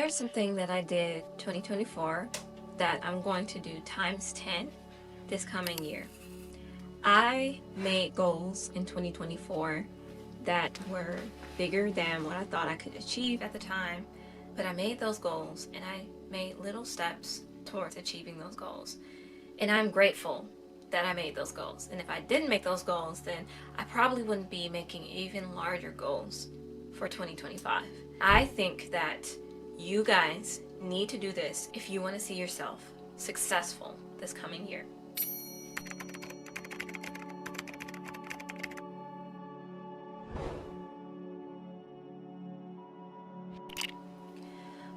There's something that I did 2024 that I'm going to do times 10 this coming year. I made goals in 2024 that were bigger than what I thought I could achieve at the time, but I made those goals and I made little steps towards achieving those goals. And I'm grateful that I made those goals. And if I didn't make those goals, then I probably wouldn't be making even larger goals for 2025. I think that you guys need to do this if you want to see yourself successful this coming year.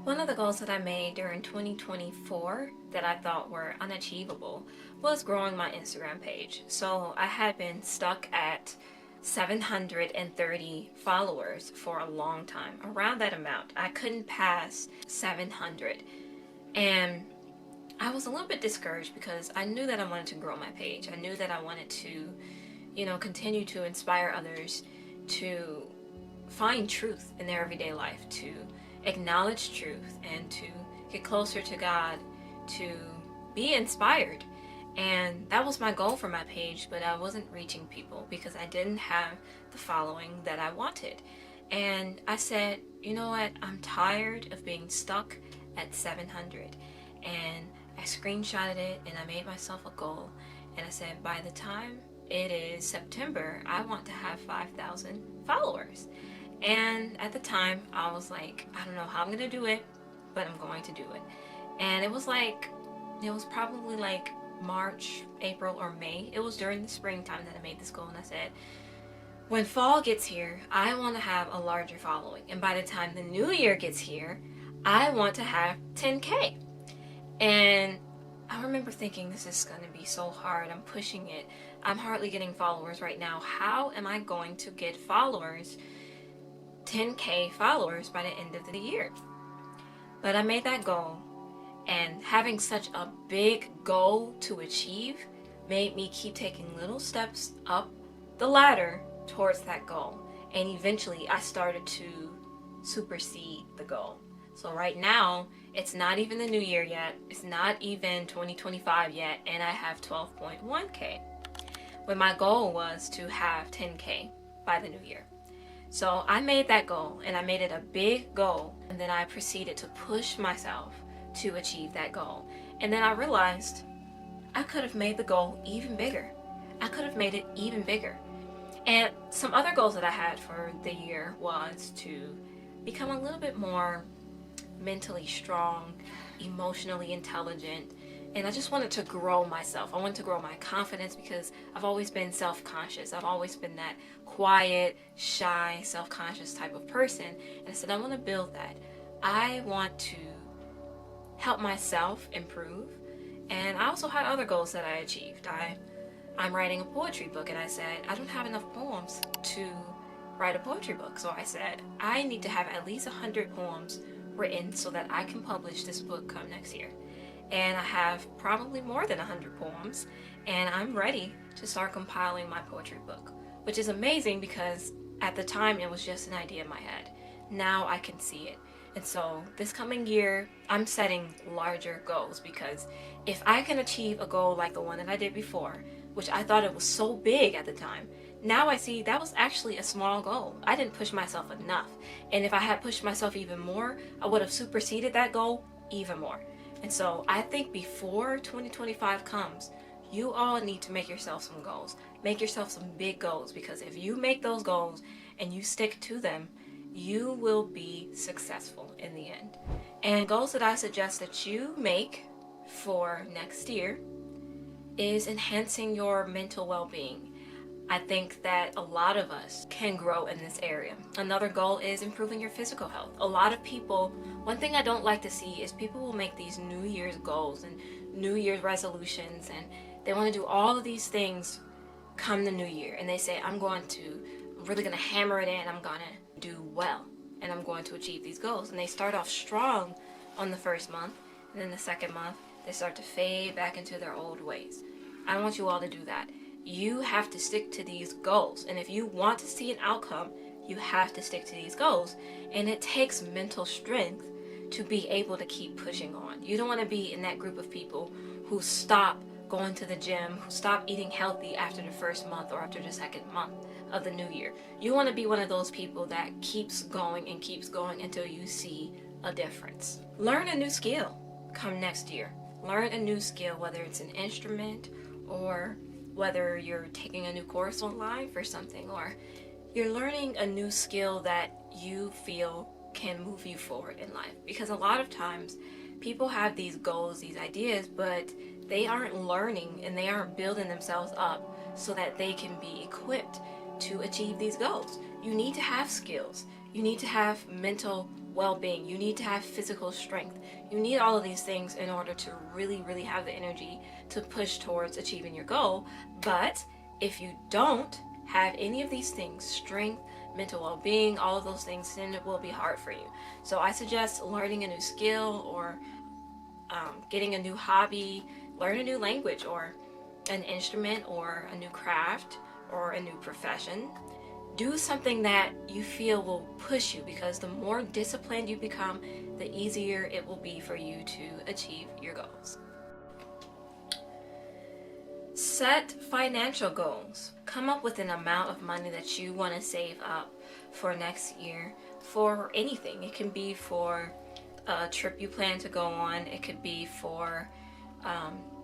One of the goals that I made during 2024 that I thought were unachievable was growing my Instagram page. So I had been stuck at 730 followers for a long time, around that amount. I couldn't pass 700. And I was a little bit discouraged because I knew that I wanted to grow my page. I knew that I wanted to, continue to inspire others to find truth in their everyday life, to acknowledge truth and to get closer to God, to be inspired. And that was my goal for my page, but I wasn't reaching people because I didn't have the following that I wanted. And I said, you know what, I'm tired of being stuck at 700. And I screenshotted it and I made myself a goal. And I said, by the time it is September, I want to have 5,000 followers. And at the time, I was like, I don't know how I'm going to do it, but I'm going to do it. And it was probably like March, April, or May. It was during the springtime that I made this goal. And I said, when fall gets here, I want to have a larger following. And by the time the new year gets here, I want to have 10K. And I remember thinking, this is going to be so hard. I'm pushing it. I'm hardly getting followers right now. How am I going to get followers? 10K followers by the end of the year. But I made that goal, and having such a big goal to achieve made me keep taking little steps up the ladder towards that goal. And eventually I started to supersede the goal. So right now, it's not even the new year yet. It's not even 2025 yet, and I have 12.1K. When my goal was to have 10K by the new year. So I made that goal, and I made it a big goal, and then I proceeded to push myself to achieve that goal. And then I realized I could have made the goal even bigger. I could have made it even bigger. And some other goals that I had for the year was to become a little bit more mentally strong, emotionally intelligent, and I just wanted to grow myself. I wanted to grow my confidence because I've always been self-conscious. I've always been that quiet, shy, self-conscious type of person. And I said, I want to build that. I want to help myself improve. And I also had other goals that I achieved. I'm writing a poetry book, and I said, I don't have enough poems to write a poetry book. So I said, I need to have at least 100 poems written so that I can publish this book come next year. And I have probably more than 100 poems, and I'm ready to start compiling my poetry book, which is amazing because at the time it was just an idea in my head. Now I can see it. And so this coming year, I'm setting larger goals, because if I can achieve a goal like the one that I did before, which I thought it was so big at the time, now I see that was actually a small goal. I didn't push myself enough. And if I had pushed myself even more, I would have superseded that goal even more. And so I think before 2025 comes, you all need to make yourself some goals. Make yourself some big goals, because if you make those goals and you stick to them, you will be successful in the end. And goals that I suggest that you make for next year is enhancing your mental well-being. I think that a lot of us can grow in this area. Another goal is improving your physical health. A lot of people, one thing I don't like to see is people will make these New Year's goals and New Year's resolutions, and they want to do all of these things come the new year. And they say, I'm really going to hammer it in. I'm going to do well, and I'm going to achieve these goals. And they start off strong on the first month, and then the second month, they start to fade back into their old ways. I don't want you all to do that. You have to stick to these goals. And if you want to see an outcome, you have to stick to these goals. And it takes mental strength to be able to keep pushing on. You don't want to be in that group of people who stop going to the gym, who stop eating healthy after the first month or after the second month of the new year. You want to be one of those people that keeps going and keeps going until you see a difference. Learn a new skill come next year. Learn a new skill, whether it's an instrument or whether you're taking a new course online for something, or you're learning a new skill that you feel can move you forward in life. Because a lot of times people have these goals, these ideas, but they aren't learning and they aren't building themselves up so that they can be equipped to achieve these goals. You need to have skills. You need to have mental well-being. You need to have physical strength. You need all of these things in order to really, really have the energy to push towards achieving your goal. But if you don't have any of these things, strength, mental well-being, all of those things, then it will be hard for you. So I suggest learning a new skill, or getting a new hobby, learn a new language or an instrument or a new craft or a new profession. Do something that you feel will push you, because the more disciplined you become, the easier it will be for you to achieve your goals. Set financial goals. Come up with an amount of money that you want to save up for next year for anything. It can be for a trip you plan to go on. It could be for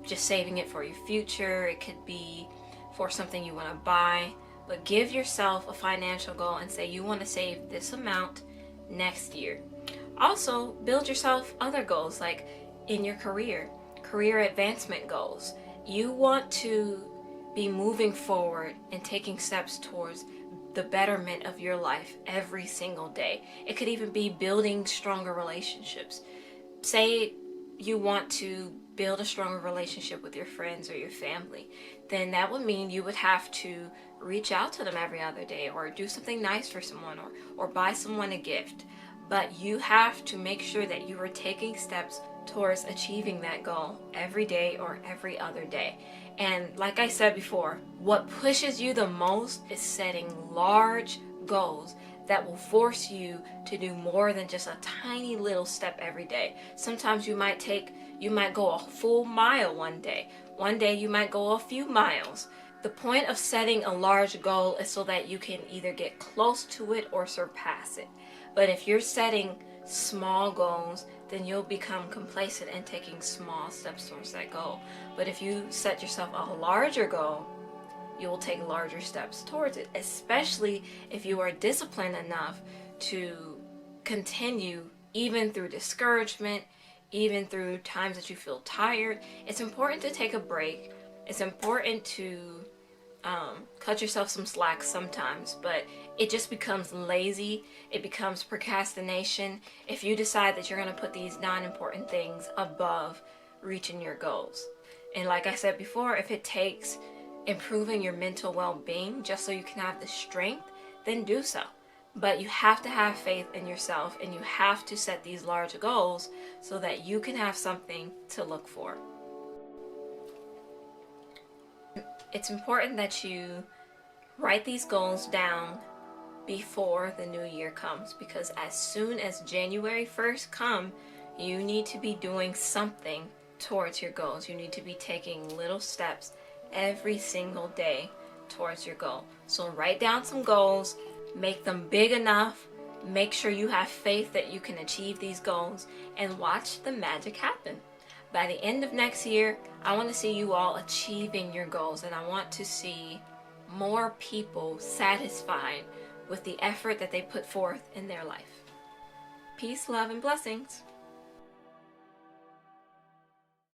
just saving it for your future. It could be for something you want to buy. But give yourself a financial goal and say you want to save this amount next year. Also, build yourself other goals, like in your career advancement goals. You want to be moving forward and taking steps towards the betterment of your life every single day. It could even be building stronger relationships. Say you want to build a stronger relationship with your friends or your family, then that would mean you would have to reach out to them every other day, or do something nice for someone, or buy someone a gift. But you have to make sure that you are taking steps towards achieving that goal every day or every other day. And like I said before, what pushes you the most is setting large goals that will force you to do more than just a tiny little step every day. Sometimes you might go a full mile one day. One day you might go a few miles. The point of setting a large goal is so that you can either get close to it or surpass it. But if you're setting small goals, then you'll become complacent in taking small steps towards that goal. But if you set yourself a larger goal, you will take larger steps towards it, especially if you are disciplined enough to continue even through discouragement, even through times that you feel tired. It's important to take a break. It's important to cut yourself some slack sometimes, but it just becomes lazy. It becomes procrastination if you decide that you're going to put these non-important things above reaching your goals. And like I said before, if it takes improving your mental well-being just so you can have the strength, then do so. But you have to have faith in yourself, and you have to set these large goals so that you can have something to look for. It's important that you write these goals down before the new year comes, because as soon as January 1st comes, you need to be doing something towards your goals. You need to be taking little steps every single day towards your goal. So write down some goals, make them big enough, make sure you have faith that you can achieve these goals, and watch the magic happen. By the end of next year, I want to see you all achieving your goals, and I want to see more people satisfied with the effort that they put forth in their life. Peace, love, and blessings.